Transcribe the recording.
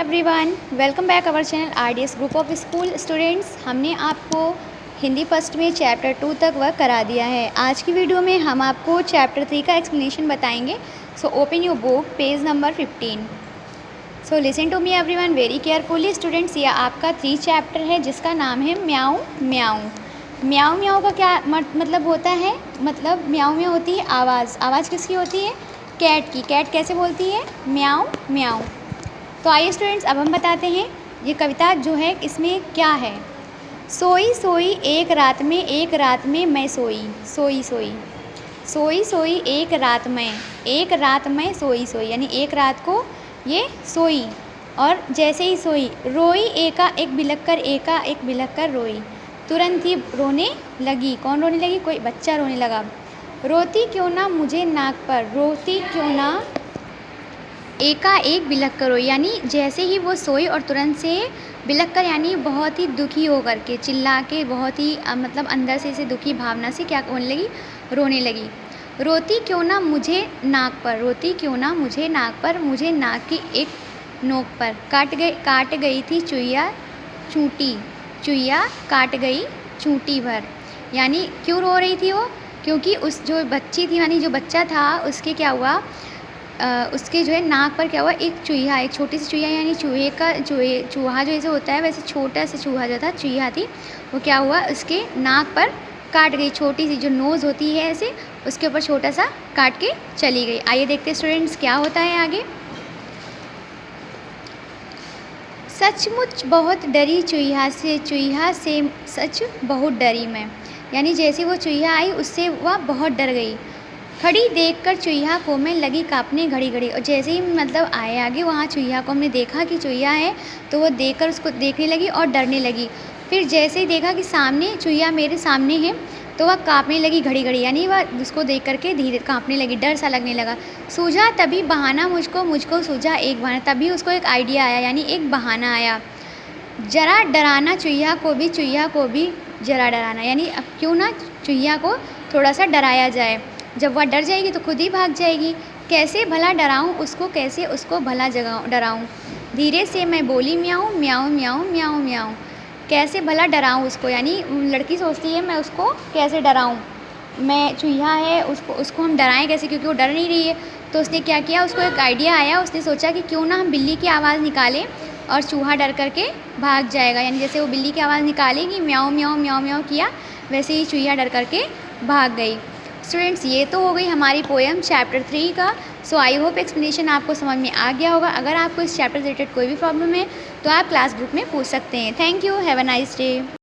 Everyone, welcome back our channel RDS group of school students. हमने आपको Hindi first में chapter 2 तक वर्क करा दिया है। आज की वीडियो में हम आपको चैप्टर 3 का एक्सप्लेनेशन बताएंगे। So open your book, page number 15। So listen to me everyone very carefully students. यह आपका 3 चैप्टर है जिसका नाम है म्याऊं म्याऊं। म्याऊं म्याऊं का क्या मतलब होता है? मतलब म्याऊं में होती है आवाज़। आवाज़ किसकी होती है? कैट की। कैट कैसे बोलती है? म्याऊं म्याऊं। तो आइए स्टूडेंट्स, अब हम बताते हैं ये कविता जो है इसमें क्या है। सोई सोई एक रात में मैं सोई सोई सोई सोई सोई एक रात में सोई सोई, यानी एक रात को ये सोई और जैसे ही सोई रोई एका एक बिलख कर रोई। तुरंत ही रोने लगी। कौन रोने लगी? कोई बच्चा रोने लगा। रोती क्यों ना मुझे नाक पर, रोती क्यों ना एका एक बिलख कर रोई, यानी जैसे ही वो सोई और तुरंत से बिलख कर, यानी बहुत ही दुखी होकर के चिल्ला के, बहुत ही मतलब अंदर से इसे दुखी भावना से क्या होने लगी? रोने लगी। रोती क्यों ना मुझे नाक पर, रोती क्यों ना मुझे नाक पर, मुझे नाक की एक नोक पर काट गई थी चुईया चूंटी, चुईया काट गई चूंटी भर। यानी क्यों रो रही थी वो? क्योंकि उस जो बच्ची थी, यानी जो बच्चा था, उसके क्या हुआ, उसके जो है नाक पर क्या हुआ, एक चूहा, एक छोटी सी चूहा, यानी चूहा जो ऐसे होता है वैसे छोटा सा चूहा जो था, चूहा थी, वो क्या हुआ उसके नाक पर काट गई। छोटी सी जो नोज़ होती है ऐसे, उसके ऊपर छोटा सा काट के चली गई। आइए देखते हैं स्टूडेंट्स क्या होता है आगे। सचमुच बहुत डरी चूहा से सच बहुत डरी मैं, यानी जैसे वो चूहा आई उससे वह बहुत डर गई। खड़ी देखकर चूहा को मैं लगी कांपने घड़ी घड़ी, और जैसे ही मतलब आए आगे वहाँ चूहा को हमने देखा कि चूहा है, तो वो देखकर उसको देखने लगी और डरने लगी। फिर जैसे ही देखा कि सामने चूहा मेरे सामने है, तो वह कांपने लगी घड़ी घड़ी, यानी वह उसको देख करके धीरे कांपने लगी, डर सा लगने लगा। सूझा तभी बहाना मुझको सूझा एक बहाना, तभी उसको एक आइडिया आया, यानी एक बहाना आया। जरा डराना चूहा को भी जरा डराना, यानी अब क्यों ना चूहा को थोड़ा सा डराया जाए। जब वह डर जाएगी तो खुद ही भाग जाएगी। कैसे भला डराऊं उसको, कैसे उसको भला डराऊं। धीरे से मैं बोली म्याऊं म्याऊं म्याऊं म्याऊं म्याऊं। कैसे भला डराऊं उसको, यानी लड़की सोचती है मैं उसको कैसे डराऊं, मैं चूहा है उसको हम डराएं कैसे, क्योंकि वो डर नहीं रही है। तो उसने क्या किया, उसको एक आइडिया आया। उसने सोचा कि क्यों ना हम बिल्ली की आवाज़ निकालें और चूहा डर करके भाग जाएगा। यानी जैसे वो बिल्ली की आवाज़ निकालेगी, म्याऊं म्याऊं म्याऊं म्याऊं किया, वैसे ही चूहा डर करके भाग गई। स्टूडेंट्स, ये तो हो गई हमारी पोएम चैप्टर 3 का। सो आई होप एक्सप्लेनेशन आपको समझ में आ गया होगा। अगर आपको इस चैप्टर से रिलेटेड कोई भी प्रॉब्लम है तो आप क्लास ग्रुप में पूछ सकते हैं। Thank you, have a nice day.